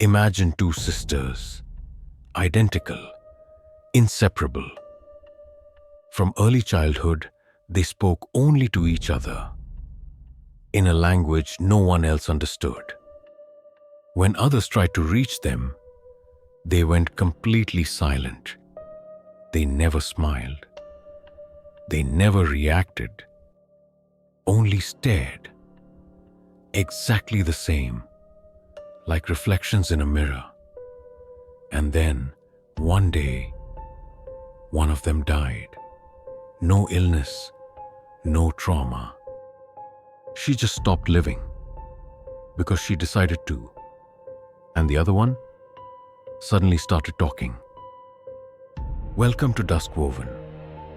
Imagine two sisters, identical, inseparable. From early childhood, they spoke only to each other, in a language no one else understood. When others tried to reach them, they went completely silent. They never smiled. They never reacted, only stared. Exactly the same, like reflections in a mirror. And then, one day, one of them died. No illness, no trauma. She just stopped living because she decided to. And the other one suddenly started talking. Welcome to Duskwoven.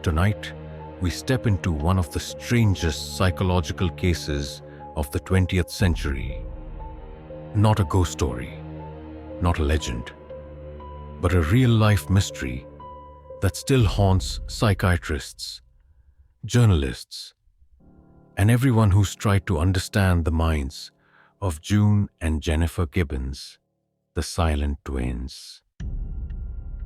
Tonight, we step into one of the strangest psychological cases of the 20th century. Not a ghost story, not a legend, but a real-life mystery that still haunts psychiatrists, journalists, and everyone who's tried to understand the minds of June and Jennifer Gibbons, the silent twins.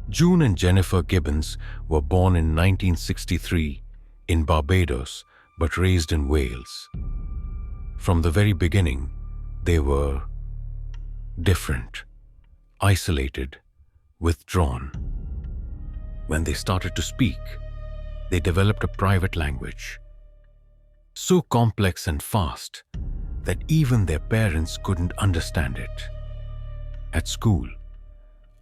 June and Jennifer Gibbons were born in 1963 in Barbados but raised in Wales. From the very beginning, they were different, isolated, withdrawn. When they started to speak, they developed a private language, so complex and fast that even their parents couldn't understand it. At school,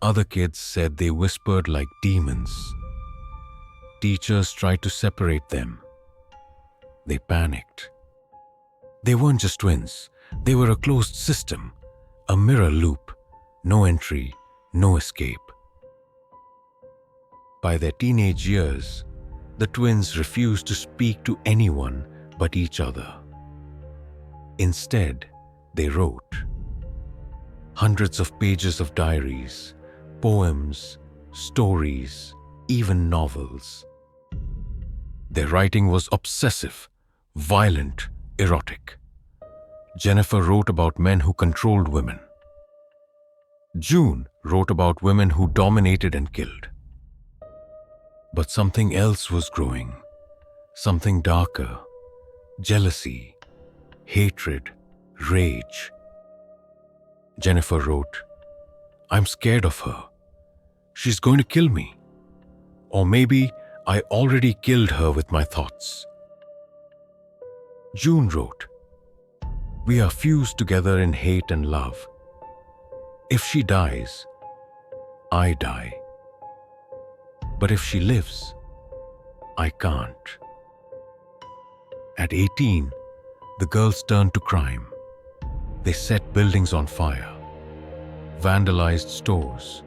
other kids said they whispered like demons. Teachers tried to separate them. They panicked. They weren't just twins, they were a closed system, a mirror loop, no entry, no escape. By their teenage years, the twins refused to speak to anyone but each other. Instead, they wrote hundreds of pages of diaries, poems, stories, even novels. Their writing was obsessive, violent, erotic. Jennifer wrote about men who controlled women. June wrote about women who dominated and killed. But something else was growing, something darker, jealousy, hatred, rage. Jennifer wrote, "I'm scared of her. She's going to kill me. Or maybe I already killed her with my thoughts." June wrote, "We are fused together in hate and love. If she dies, I die. But if she lives, I can't." At 18, the girls turned to crime. They set buildings on fire, vandalized stores,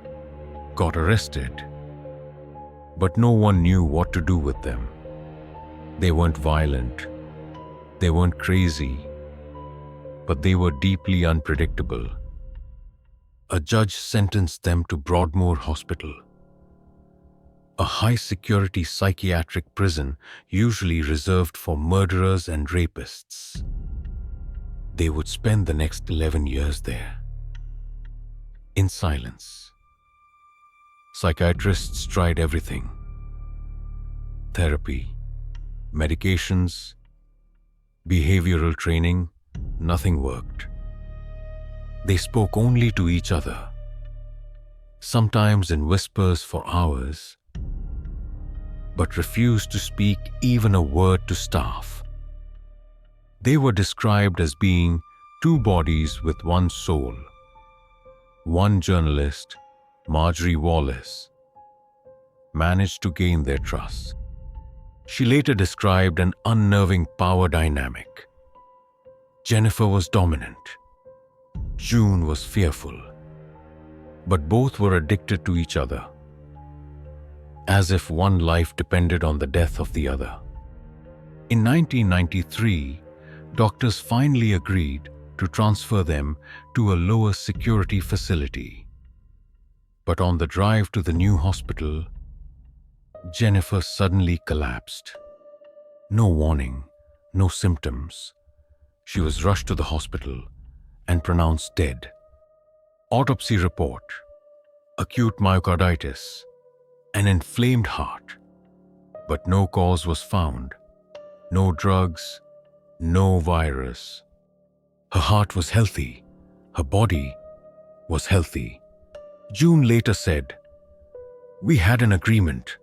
got arrested. But no one knew what to do with them. They weren't violent. They weren't crazy. But they were deeply unpredictable. A judge sentenced them to Broadmoor Hospital, a high-security psychiatric prison usually reserved for murderers and rapists. They would spend the next 11 years there, in silence. Psychiatrists tried everything: therapy, medications, behavioral training. Nothing worked. They spoke only to each other, sometimes in whispers for hours, but refused to speak even a word to staff. They were described as being two bodies with one soul. One journalist, Marjorie Wallace, managed to gain their trust. She later described an unnerving power dynamic. Jennifer was dominant. June was fearful. But both were addicted to each other, as if one life depended on the death of the other. In 1993, doctors finally agreed to transfer them to a lower security facility. But on the drive to the new hospital, Jennifer suddenly collapsed. No warning, no symptoms. She was rushed to the hospital and pronounced dead. Autopsy report: acute myocarditis, an inflamed heart. But no cause was found. No drugs, no virus. Her heart was healthy. Her body was healthy. June later said, "We had an agreement.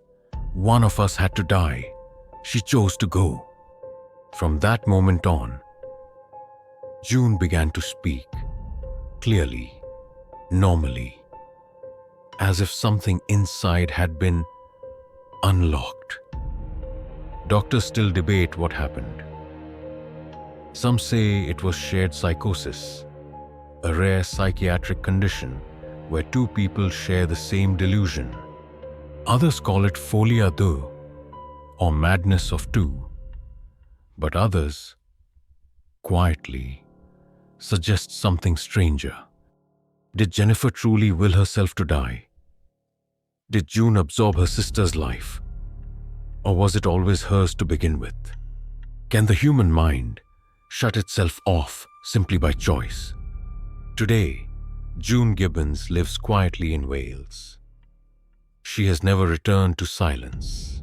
One of us had to die. She chose to go." From that moment on, June began to speak clearly, normally, as if something inside had been unlocked. Doctors still debate what happened. Some say it was shared psychosis, a rare psychiatric condition where two people share the same delusion. Others call it folie à deux, or madness of two. But others, quietly, suggest something stranger. Did Jennifer truly will herself to die? Did June absorb her sister's life? Or was it always hers to begin with? Can the human mind shut itself off simply by choice? Today, June Gibbons lives quietly in Wales. She has never returned to silence.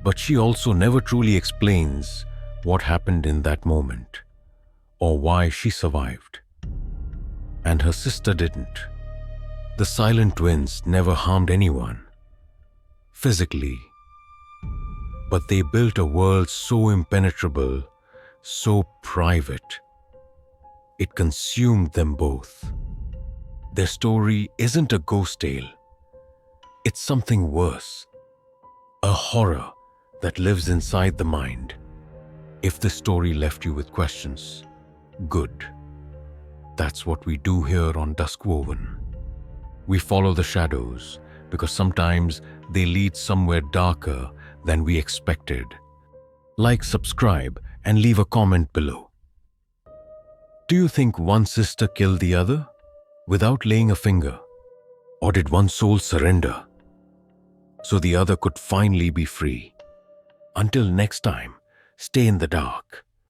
But she also never truly explains what happened in that moment, or why she survived. And her sister didn't. The silent twins never harmed anyone, physically. But they built a world so impenetrable, so private. It consumed them both. Their story isn't a ghost tale. It's something worse. A horror that lives inside the mind. If this story left you with questions, good. That's what we do here on Duskwoven. We follow the shadows because sometimes they lead somewhere darker than we expected. Like, subscribe, and leave a comment below. Do you think one sister killed the other without laying a finger? Or did one soul surrender so the other could finally be free? Until next time, stay in the dark.